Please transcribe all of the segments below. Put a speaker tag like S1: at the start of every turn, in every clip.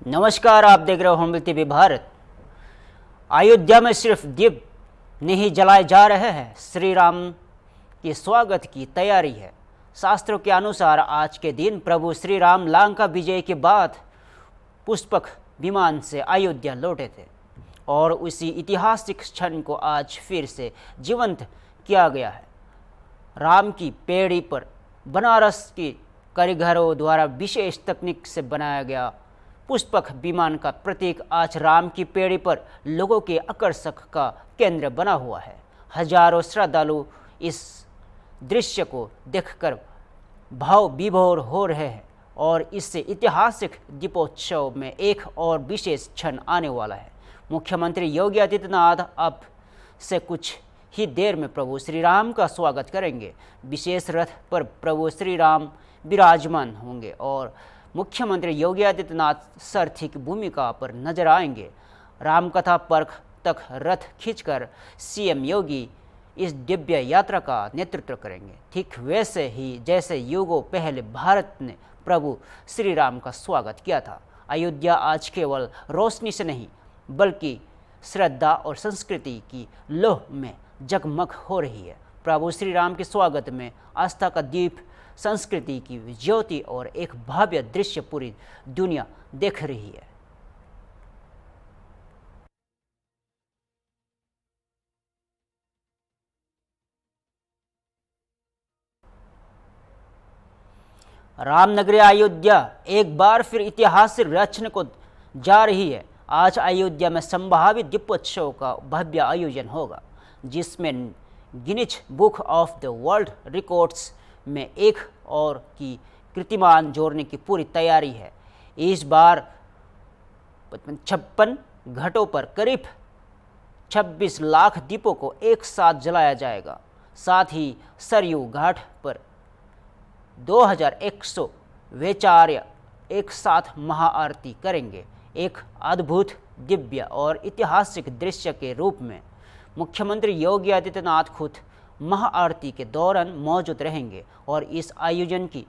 S1: नमस्कार, आप देख रहे हो हम टीवी भारत। अयोध्या में सिर्फ दीप नहीं जलाए जा रहे हैं, श्री राम के स्वागत की तैयारी है। शास्त्रों के अनुसार आज के दिन प्रभु श्री राम लंका विजय के बाद पुष्पक विमान से अयोध्या लौटे थे और उसी ऐतिहासिक क्षण को आज फिर से जीवंत किया गया है। राम की पेड़ी पर बनारस के कारीगरों द्वारा विशेष तकनीक से बनाया गया पुष्पक विमान का प्रतीक आज राम की पेड़ी पर लोगों के आकर्षण का केंद्र बना हुआ है। हजारों श्रद्धालु इस दृश्य को देखकर भाव विभोर हो रहे हैं और इससे ऐतिहासिक दीपोत्सव में एक और विशेष क्षण आने वाला है। मुख्यमंत्री योगी आदित्यनाथ अब से कुछ ही देर में प्रभु श्री राम का स्वागत करेंगे। विशेष रथ पर प्रभु श्री राम विराजमान होंगे और मुख्यमंत्री योगी आदित्यनाथ सारथी की भूमिका पर नजर आएंगे। रामकथा पर्व तक रथ खींचकर सीएम योगी इस दिव्य यात्रा का नेतृत्व करेंगे, ठीक वैसे ही जैसे युगों पहले भारत ने प्रभु श्री राम का स्वागत किया था। अयोध्या आज केवल रोशनी से नहीं बल्कि श्रद्धा और संस्कृति की लोह में जगमग हो रही है। प्रभु श्री राम के स्वागत में आस्था का दीप, संस्कृति की ज्योति और एक भव्य दृश्य पूरी दुनिया देख रही है। रामनगरी अयोध्या एक बार फिर इतिहास रचने को जा रही है। आज अयोध्या में संभावित दीपोत्सव का भव्य आयोजन होगा, जिसमें Guinness book of the world records में एक और की कीर्तिमान जोड़ने की पूरी तैयारी है। इस बार 56 घाटों पर करीब 26 लाख दीपों को एक साथ जलाया जाएगा। साथ ही सरयू घाट पर 2100 वेचार्य एक साथ महाआरती करेंगे, एक अद्भुत, दिव्य और ऐतिहासिक दृश्य के रूप में। मुख्यमंत्री योगी आदित्यनाथ खुद महाआरती के दौरान मौजूद रहेंगे और इस आयोजन की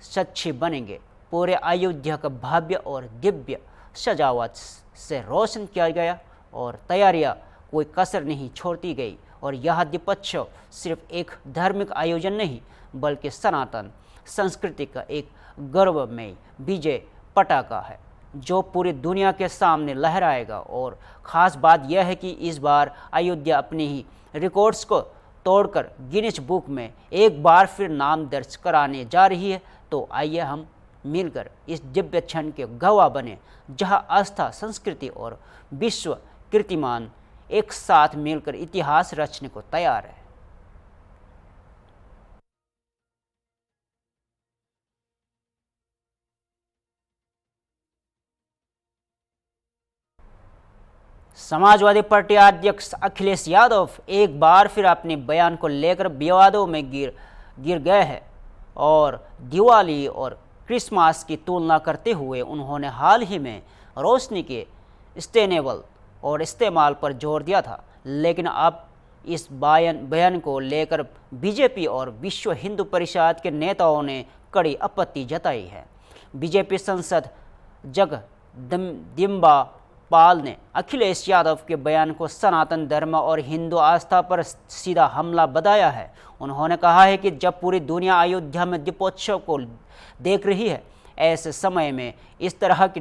S1: साक्षी बनेंगे। पूरे अयोध्या का भव्य और दिव्य सजावट से रोशन किया गया और तैयारियां कोई कसर नहीं छोड़ती गई। और यह दीपोत्सव सिर्फ एक धार्मिक आयोजन नहीं बल्कि सनातन संस्कृति का एक गौरवमय विजय पटाखा है जो पूरी दुनिया के सामने लहराएगा। और ख़ास बात यह है कि इस बार अयोध्या अपने ही रिकॉर्ड्स को तोड़कर गिनीज बुक में एक बार फिर नाम दर्ज कराने जा रही है। तो आइए हम मिलकर इस दिव्य क्षण के गवाह बने, जहां आस्था, संस्कृति और विश्व कीर्तिमान एक साथ मिलकर इतिहास रचने को तैयार है। समाजवादी पार्टी अध्यक्ष अखिलेश यादव एक बार फिर अपने बयान को लेकर विवादों में गिर गए हैं और दिवाली और क्रिसमस की तुलना करते हुए उन्होंने हाल ही में रोशनी के सस्टेनेबल और इस्तेमाल पर जोर दिया था। लेकिन अब इस बयान को लेकर बीजेपी और विश्व हिंदू परिषद के नेताओं ने कड़ी आपत्ति जताई है। बीजेपी सांसद जगदम्बिका पाल ने अखिलेश यादव के बयान को सनातन धर्म और हिंदू आस्था पर सीधा हमला बताया है। उन्होंने कहा है कि जब पूरी दुनिया अयोध्या में दीपोत्सव को देख रही है, ऐसे समय में इस तरह की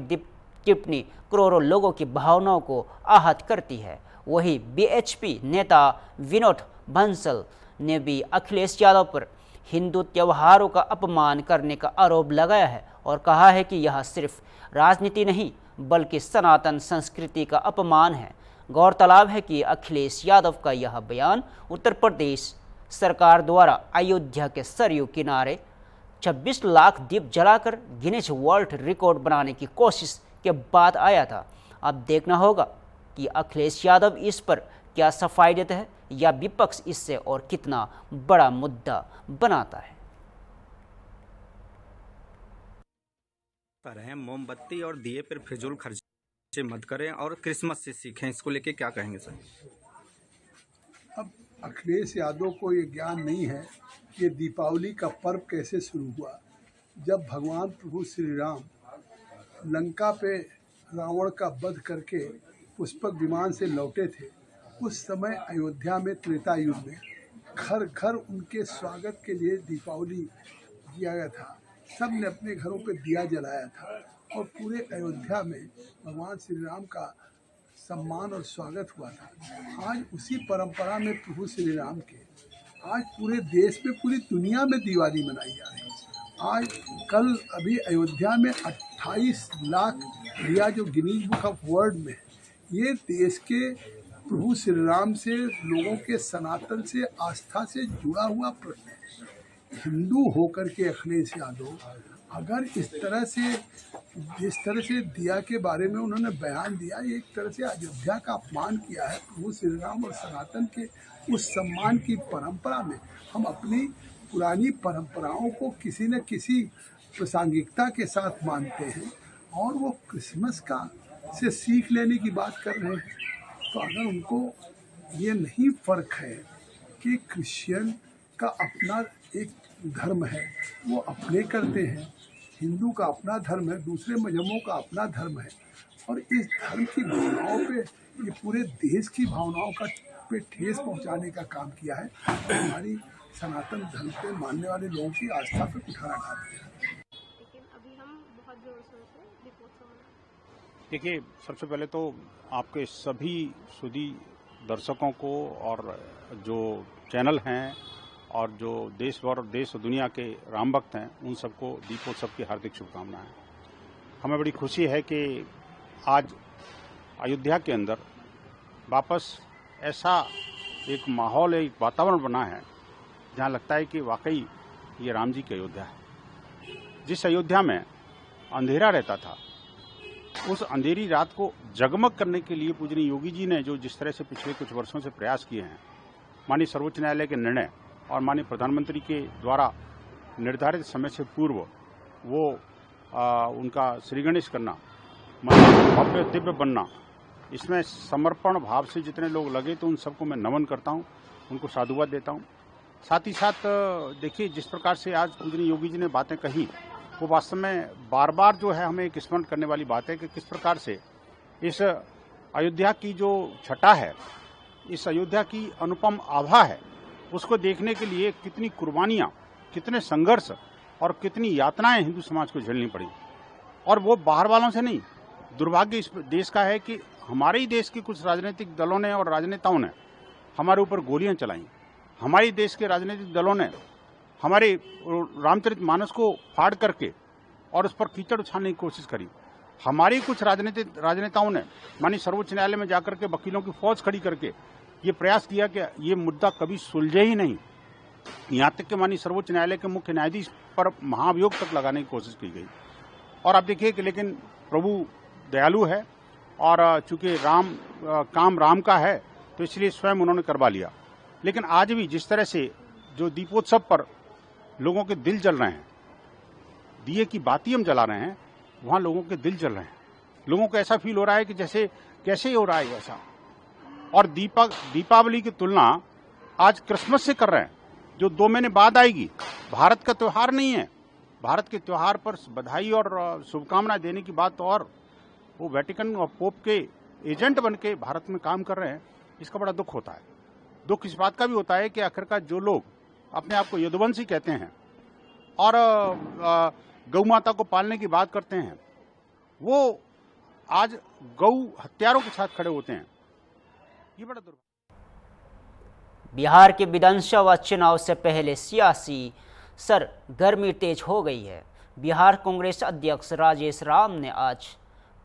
S1: टिप्पणी करोड़ों लोगों की भावनाओं को आहत करती है। वही बीएचपी नेता विनोद बंसल ने भी अखिलेश यादव पर हिंदू त्योहारों का अपमान करने का आरोप लगाया है और कहा है कि यह सिर्फ राजनीति नहीं बल्कि सनातन संस्कृति का अपमान है। गौरतलब है कि अखिलेश यादव का यह बयान उत्तर प्रदेश सरकार द्वारा अयोध्या के सरयू किनारे 26 लाख दीप जलाकर गिनीज वर्ल्ड रिकॉर्ड बनाने की कोशिश के बाद आया था। अब देखना होगा कि अखिलेश यादव इस पर क्या सफाई देते हैं या विपक्ष इससे और कितना बड़ा मुद्दा बनाता है।
S2: रहे मोमबत्ती और दिए पर फिजूल खर्चे मत करें और क्रिसमस से सीखें, इसको लेके क्या कहेंगे सर?
S3: अब अखिलेश यादव को ये ज्ञान नहीं है कि दीपावली का पर्व कैसे शुरू हुआ। जब भगवान प्रभु श्री राम लंका पे रावण का वध करके पुष्पक विमान से लौटे थे, उस समय अयोध्या में त्रेता युग में घर घर उनके स्वागत के लिए दीपावली किया गया था। सब ने अपने घरों पे दिया जलाया था और पूरे अयोध्या में भगवान श्री राम का सम्मान और स्वागत हुआ था। आज उसी परंपरा में प्रभु श्री राम के आज पूरे देश में, पूरी दुनिया में दिवाली मनाई जा रही है। आज कल अभी अयोध्या में 28 लाख दिया जो गिनीज बुक ऑफ वर्ल्ड में, ये देश के प्रभु श्री राम से, लोगों के सनातन से, आस्था से जुड़ा हुआ प्रश्न है। हिंदू होकर के अखिलेश यादव अगर जिस तरह से दिया के बारे में उन्होंने बयान दिया, एक तरह से अयोध्या का अपमान किया है। प्रभु श्री राम और सनातन के उस सम्मान की परंपरा में हम अपनी पुरानी परंपराओं को किसी न किसी प्रासंगिकता के साथ मानते हैं और वो क्रिसमस का से सीख लेने की बात कर रहे हैं। तो अगर उनको ये नहीं फर्क है कि क्रिश्चियन का अपना एक धर्म है, वो अपने करते हैं, हिंदू का अपना धर्म है, दूसरे मजहबों का अपना धर्म है, और इस धर्म की भावनाओं पे, ये पूरे देश की भावनाओं का पे ठेस पहुंचाने का काम किया है। हमारी सनातन धर्म पे मानने वाले लोगों की आस्था पे कुठारा डालते हैं।
S4: लेकिन अभी हम बहुत जोर शोर से दीपोत्सव मना।
S5: देखिए, सबसे पहले तो आपके सभी सुधी दर्शकों को और जो चैनल हैं और जो देश और दुनिया के राम भक्त हैं, उन सबको दीपोत्सव की हार्दिक शुभकामनाएं। हमें बड़ी खुशी है कि आज अयोध्या के अंदर वापस ऐसा एक माहौल, एक वातावरण बना है जहां लगता है कि वाकई ये राम जी की अयोध्या है। जिस अयोध्या में अंधेरा रहता था, उस अंधेरी रात को जगमग करने के लिए पूजनीय योगी जी ने जो जिस तरह से पिछले कुछ वर्षों से प्रयास किए हैं, माननीय सर्वोच्च न्यायालय के निर्णय और माननीय प्रधानमंत्री के द्वारा निर्धारित समय से पूर्व वो उनका श्री गणेश करना, भव्य दिव्य बनना, इसमें समर्पण भाव से जितने लोग लगे, तो उन सबको मैं नमन करता हूं, उनको साधुवाद देता हूं। साथ ही साथ देखिए, जिस प्रकार से आज पूजनीय योगी जी ने बातें कही, वो वास्तव में बार बार जो है हमें एक स्मरण करने वाली बात है कि किस प्रकार से इस अयोध्या की जो छटा है, इस अयोध्या की अनुपम आभा है, उसको देखने के लिए कितनी कुर्बानियां, कितने संघर्ष और कितनी यातनाएं हिंदू समाज को झेलनी पड़ी। और वो बाहर वालों से नहीं, दुर्भाग्य इस देश का है कि हमारे ही देश के कुछ राजनीतिक दलों ने और राजनेताओं ने हमारे ऊपर गोलियां चलाई। हमारे देश के राजनीतिक दलों ने हमारे रामचरितमानस को फाड़ करके और उस पर कीचड़ उछालने की कोशिश करी। हमारे कुछ राजनेताओं ने माननीय सर्वोच्च न्यायालय में जाकर के वकीलों की फौज खड़ी करके ये प्रयास किया कि ये मुद्दा कभी सुलझे ही नहीं। यहाँ तक कि माननीय सर्वोच्च न्यायालय के मुख्य न्यायाधीश पर महाभियोग तक लगाने की कोशिश की गई। और आप देखिए कि लेकिन प्रभु दयालु है और चूंकि काम राम का है, तो इसलिए स्वयं उन्होंने करवा लिया। लेकिन आज भी जिस तरह से जो दीपोत्सव पर लोगों के दिल जल रहे हैं, दिए की बाती हम जला रहे हैं, वहां लोगों के दिल जल रहे हैं। लोगों को ऐसा फील हो रहा है कि जैसे कैसे हो रहा है ऐसा। और दीपावली की तुलना आज क्रिसमस से कर रहे हैं, जो 2 महीने बाद आएगी। भारत का त्योहार नहीं है। भारत के त्योहार पर बधाई और शुभकामनाएं देने की बात, और वो वेटिकन और पोप के एजेंट बन के भारत में काम कर रहे हैं, इसका बड़ा दुख होता है। दुख इस बात का भी होता है कि आखिरकार जो लोग अपने आप को यदुवंशी कहते हैं और गौ माता को पालने की बात करते हैं, वो आज गौ हत्यारों के साथ खड़े होते हैं। ये बड़ा
S1: बिहार के विधानसभा चुनाव से पहले सियासी सरगर्मी तेज हो गई है। बिहार कांग्रेस अध्यक्ष राजेश राम ने आज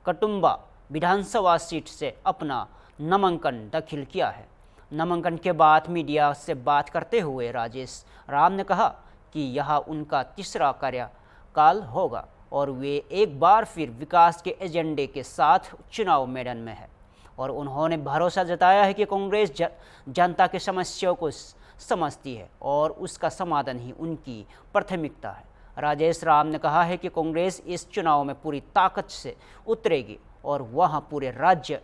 S1: कटुम्बा विधानसभा सीट से अपना नामांकन दाखिल किया है। नामांकन के बाद मीडिया से बात करते हुए राजेश राम ने कहा कि यह उनका तीसरा कार्यकाल होगा और वे एक बार फिर विकास के एजेंडे के साथ चुनाव मैदान में है। और उन्होंने भरोसा जताया है कि कांग्रेस जनता की समस्याओं को समझती है और उसका समाधान ही उनकी प्राथमिकता है। राजेश राम ने कहा है कि कांग्रेस इस चुनाव में पूरी ताकत से उतरेगी और वहां पूरे राज्य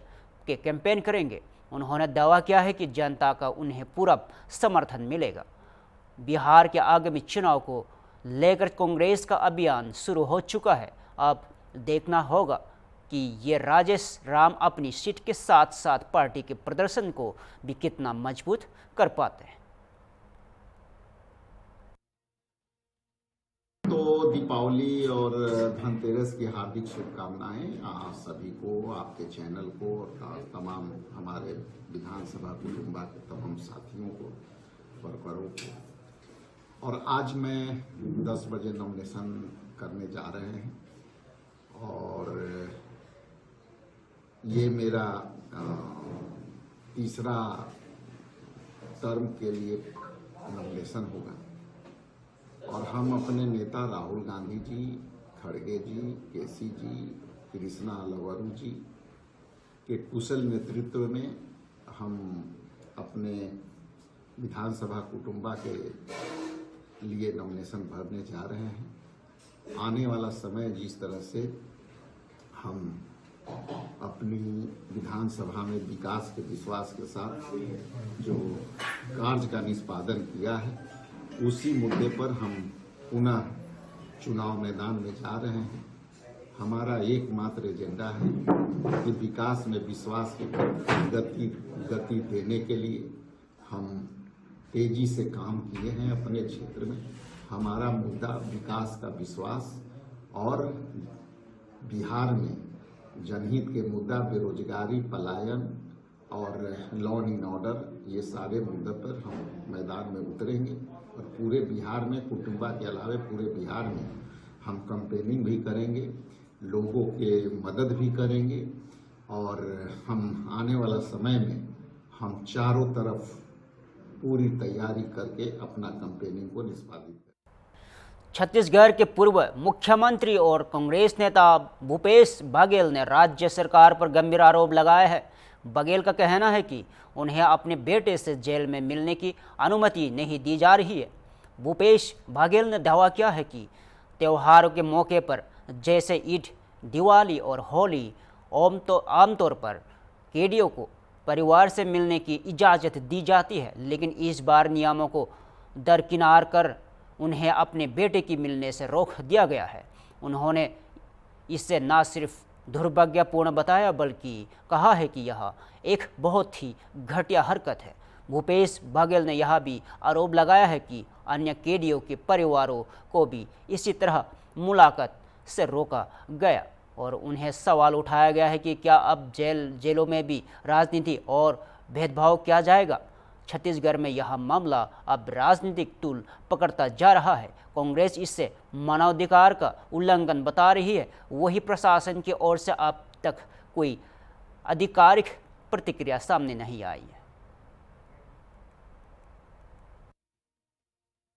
S1: के कैंपेन करेंगे। उन्होंने दावा किया है कि जनता का उन्हें पूरा समर्थन मिलेगा। बिहार के आगामी चुनाव को लेकर कांग्रेस का अभियान शुरू हो चुका है। अब देखना होगा कि ये राजेश राम अपनी सीट के साथ साथ पार्टी के प्रदर्शन को भी कितना मजबूत कर पाते हैं।
S6: तो दीपावली और धनतेरस की हार्दिक शुभकामनाएं आप सभी को, आपके चैनल को और तमाम हमारे विधानसभा कुटुंबा के तमाम साथियों को, वर्करों को। और आज मैं 10 बजे नॉमिनेशन करने जा रहे हैं और ये मेरा तीसरा टर्म के लिए नॉमिनेशन होगा और हम अपने नेता राहुल गांधी जी, खड़गे जी, केसी जी, कृष्णा लवरू जी के कुशल नेतृत्व में हम अपने विधानसभा कुटुंबा के लिए नॉमिनेशन भरने जा रहे हैं। आने वाला समय जिस तरह से हम अपनी विधानसभा में विकास के विश्वास के साथ जो कार्य का निष्पादन किया है, उसी मुद्दे पर हम पुनः चुनाव मैदान में जा रहे हैं। हमारा एकमात्र एजेंडा है कि विकास में विश्वास की गति देने के लिए हम तेजी से काम किए हैं अपने क्षेत्र में। हमारा मुद्दा विकास का विश्वास और बिहार में जनहित के मुद्दा बेरोजगारी, पलायन और लॉ एंड ऑर्डर, ये सारे मुद्दों पर हम मैदान में उतरेंगे और पूरे बिहार में, कुटुंबा के अलावा पूरे बिहार में हम कैंपेनिंग भी करेंगे, लोगों के मदद भी करेंगे और हम आने वाला समय में हम चारों तरफ पूरी तैयारी करके अपना कैंपेनिंग को निष्पादित करेंगे।
S1: छत्तीसगढ़ के पूर्व मुख्यमंत्री और कांग्रेस नेता भूपेश बघेल ने राज्य सरकार पर गंभीर आरोप लगाया है। बघेल का कहना है कि उन्हें अपने बेटे से जेल में मिलने की अनुमति नहीं दी जा रही है। भूपेश बघेल ने दावा किया है कि त्योहारों के मौके पर जैसे ईद, दिवाली और होली आमतौर पर कैदियों को परिवार से मिलने की इजाज़त दी जाती है, लेकिन इस बार नियमों को दरकिनार कर उन्हें अपने बेटे की मिलने से रोक दिया गया है। उन्होंने इससे न सिर्फ दुर्भाग्यपूर्ण बताया बल्कि कहा है कि यह एक बहुत ही घटिया हरकत है। भूपेश बघेल ने यह भी आरोप लगाया है कि अन्य कैदियों के परिवारों को भी इसी तरह मुलाकात से रोका गया और उन्हें सवाल उठाया गया है कि क्या अब जेलों में भी राजनीति और भेदभाव किया जाएगा। छत्तीसगढ़ में यह मामला अब राजनीतिक तूल पकड़ता जा रहा है। कांग्रेस इससे मानवाधिकार का उल्लंघन बता रही है। वही प्रशासन की ओर से अब तक कोई आधिकारिक प्रतिक्रिया सामने नहीं आई है।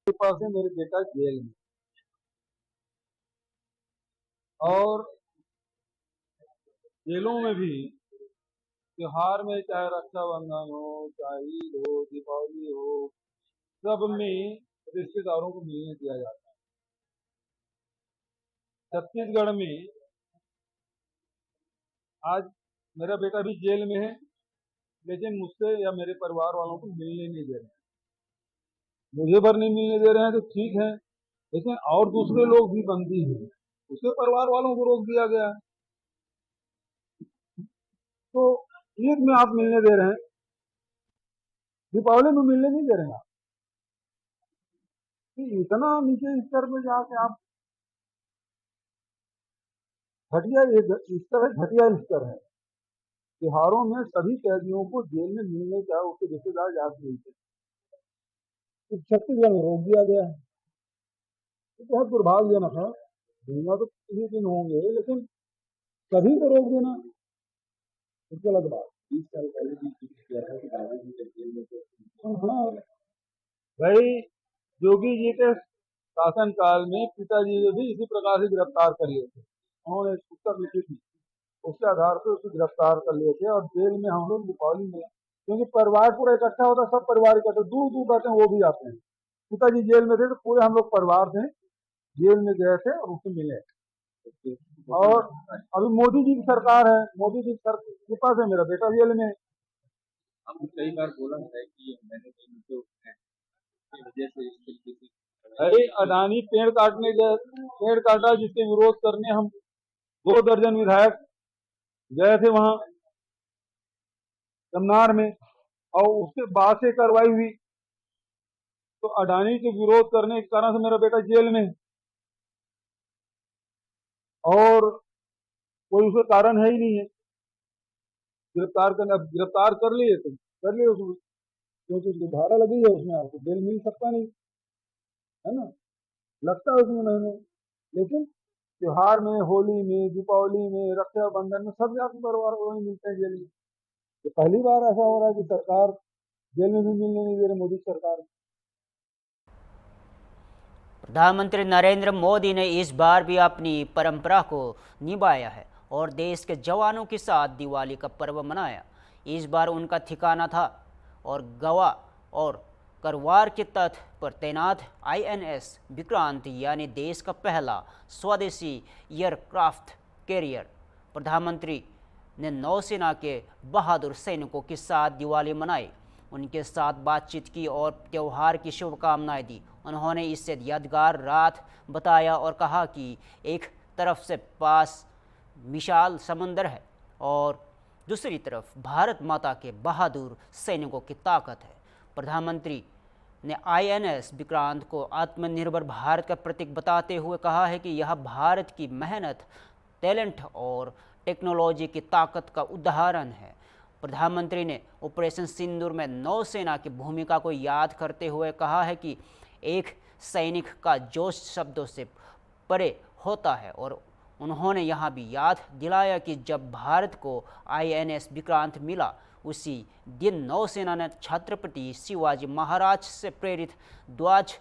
S7: पास है मेरे बेटा जेल में और जेलों में भी त्योहार में चाहे रक्षाबंधन हो, चाहे ईद हो, दीपावली हो, सब में रिश्तेदारों को मिलने दिया जाता है। छत्तीसगढ़ में आज मेरा बेटा भी जेल में है, लेकिन मुझसे या मेरे परिवार वालों को मिलने नहीं दे रहे हैं। मुझे पर नहीं मिलने दे रहे हैं तो ठीक है, लेकिन और दूसरे लोग भी बंदी हैं, उसके परिवार वालों को रोक दिया गया है। तो ईद में आप मिलने दे रहे हैं, दीपावली में मिलने नहीं दे रहे हैं आप। इतना नीचे स्तर पे जाके आप घटिया, इस तरह घटिया स्तर है। त्योहारों में सभी कैदियों को जेल में मिलने का उसके रिश्तेदार जाके मिलते, छत्तीसगढ़ में रोक दिया गया है। तो बहुत दुर्भाग्यजनक है। दुनिया तो किसी दिन होंगे, लेकिन सभी को रोक देना इसको अलग बात। 20 साल पहले भाई योगी जी के शासन काल में पिताजी ने भी इसी प्रकार से गिरफ्तार कर लिए थे। उन्होंने उत्तर लिखी थी, उसके आधार पर उसे गिरफ्तार कर लिए थे और जेल में हम लोग दीपावली में, क्योंकि परिवार पूरा इकट्ठा होता, सब परिवार इकट्ठा, दूर दूर रहते हैं, वो भी आते हैं। पिताजी जेल में थे तो पूरे हम लोग परिवार थे, जेल में गए थे और उससे मिले। और अभी मोदी जी की सरकार है, मोदी जी की कृपा से मेरा बेटा जेल में।
S8: आपने कई बार बोला है कि मैंने मुद्दे उठाए वजह से
S7: अरे अडानी पेड़ काटने गए, पेड़ काटा, जिसके विरोध करने हम 2 दर्जन विधायक गए थे वहां कन्नार में, और उसके बाद से कार्रवाई हुई। तो अडानी के विरोध करने के कारण से मेरा बेटा जेल में है, और कोई उसका कारण है ही नहीं है गिरफ्तार करना। अब गिरफ्तार कर लिए तो कर लिए उसको, क्योंकि उसकी धारा लगी है, उसमें आपको बेल मिल सकता नहीं है ना, लगता है उसमें महीने। लेकिन त्योहार में, होली में, दीपावली में, रक्षाबंधन में सब जाति परिवार को वही मिलते हैं जेल में। तो पहली बार ऐसा हो रहा है कि सरकार जेल में भी मिलने नहीं दे रही, मोदी सरकार।
S1: प्रधानमंत्री नरेंद्र मोदी ने इस बार भी अपनी परंपरा को निभाया है और देश के जवानों के साथ दिवाली का पर्व मनाया। इस बार उनका ठिकाना था और गोवा और करवार के तट पर तैनात INS विक्रांत, यानी देश का पहला स्वदेशी एयरक्राफ्ट कैरियर। प्रधानमंत्री ने नौसेना के बहादुर सैनिकों के साथ दिवाली मनाई, उनके साथ बातचीत की और त्यौहार की शुभकामनाएं दी। उन्होंने इसे यादगार रात बताया और कहा कि एक तरफ से पास विशाल समंदर है और दूसरी तरफ भारत माता के बहादुर सैनिकों की ताकत है। प्रधानमंत्री ने INS विक्रांत को आत्मनिर्भर भारत का प्रतीक बताते हुए कहा है कि यह भारत की मेहनत, टैलेंट और टेक्नोलॉजी की ताकत का उदाहरण है। प्रधानमंत्री ने ऑपरेशन सिंदूर में नौसेना की भूमिका को याद करते हुए कहा है कि एक सैनिक का जोश शब्दों से परे होता है, और उन्होंने यहाँ भी याद दिलाया कि जब भारत को INS विक्रांत मिला, उसी दिन नौसेना ने छत्रपति शिवाजी महाराज से प्रेरित ध्वज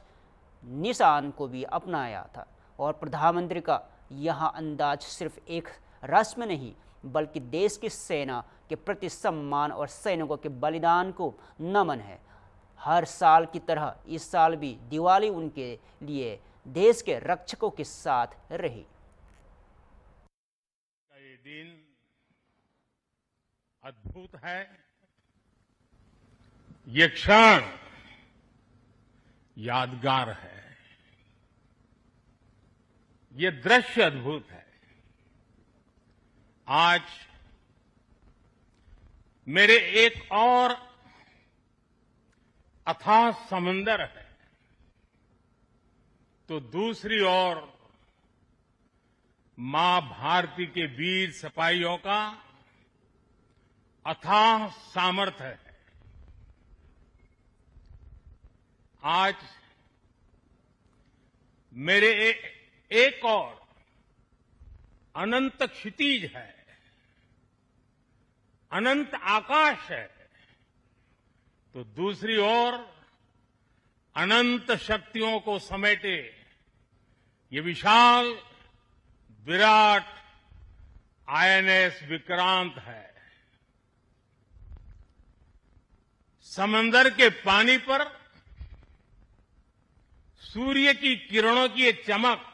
S1: निशान को भी अपनाया था। और प्रधानमंत्री का यह अंदाज सिर्फ एक रस्म नहीं, बल्कि देश की सेना के प्रति सम्मान और सैनिकों के बलिदान को नमन है। हर साल की तरह इस साल भी दिवाली उनके लिए देश के रक्षकों के साथ रही।
S5: ये दिन अद्भुत है, ये क्षण यादगार है, ये दृश्य अद्भुत है। आज मेरे एक और अथाह समंदर है, तो दूसरी ओर मां भारती के वीर सिपाहियों का अथाह सामर्थ्य है। आज मेरे एक और अनंत क्षितिज है, अनंत आकाश है, तो दूसरी ओर अनंत शक्तियों को समेटे ये विशाल विराट INS विक्रांत है। समंदर के पानी पर सूर्य की किरणों की ये चमक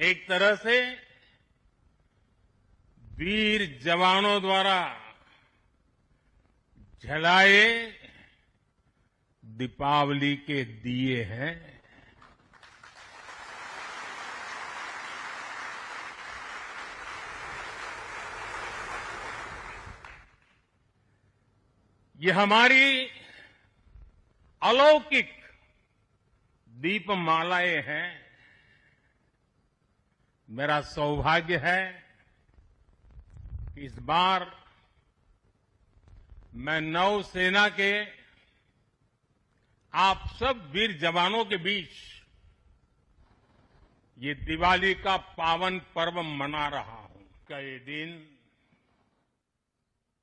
S5: एक तरह से वीर जवानों द्वारा जलाए दीपावली के दिए हैं। ये हमारी अलौकिक दीपमालाएं हैं। मेरा सौभाग्य है कि इस बार मैं नौसेना के आप सब वीर जवानों के बीच ये दिवाली का पावन पर्व मना रहा हूं। का ये दिन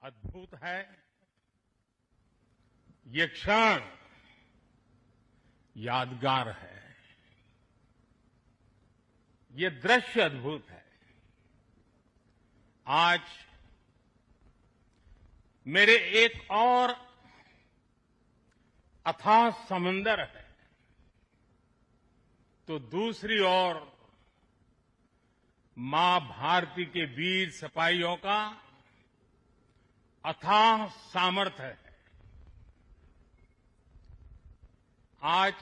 S5: अद्भुत है, ये क्षण यादगार है, ये दृश्य अद्भुत है। आज मेरे एक और अथाह समंदर है, तो दूसरी ओर मां भारती के वीर सिपाहियों का अथाह सामर्थ्य है। आज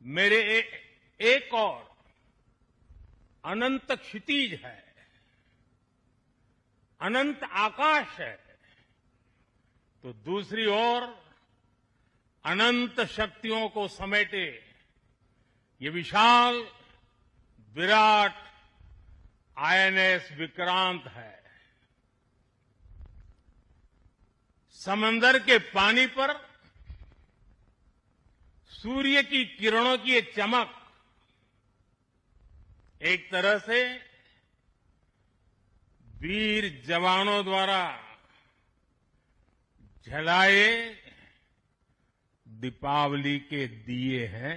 S5: मेरे एक और
S9: अनंत क्षितिज है, अनंत आकाश है, तो दूसरी ओर अनंत शक्तियों को समेटे ये विशाल विराट आईएनएस विक्रांत है। समंदर के पानी पर सूर्य की किरणों की ये चमक एक तरह से वीर जवानों द्वारा जलाए दीपावली के दिए हैं।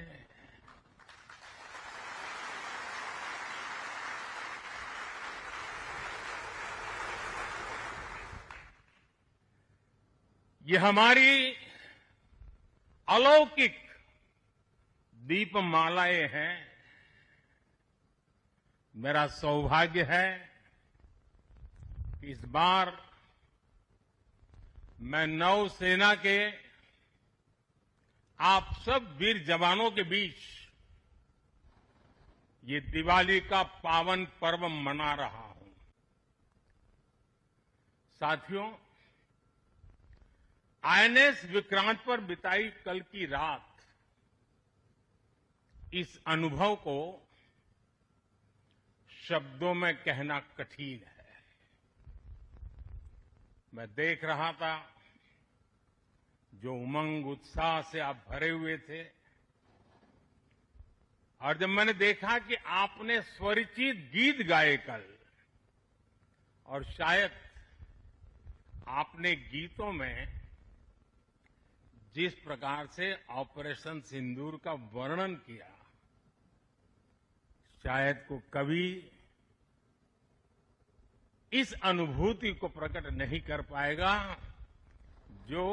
S9: ये हमारी अलौकिक दीपमालाएं हैं। मेरा सौभाग्य है कि इस बार मैं नौसेना के आप सब वीर जवानों के बीच ये दिवाली का पावन पर्व मना रहा हूं। साथियों, आईएनएस विक्रांत पर बिताई कल की रात इस अनुभव को शब्दों में कहना कठिन है। मैं देख रहा था जो उमंग उत्साह से आप भरे हुए थे, और जब मैंने देखा कि आपने स्वरचित गीत गाए कल, और शायद आपने गीतों में जिस प्रकार से ऑपरेशन सिंदूर का वर्णन किया, शायद को कभी इस अनुभूति को प्रकट नहीं कर पाएगा जो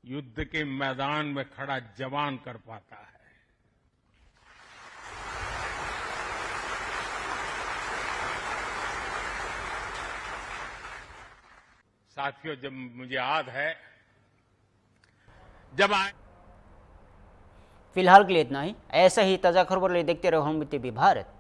S9: युद्ध के मैदान में खड़ा जवान कर पाता है। साथियों, जब मुझे याद है जब
S1: फिलहाल के लिए इतना ही। ऐसा ही ताज़ा खबर ले देखते रहो हम टीवी भारत।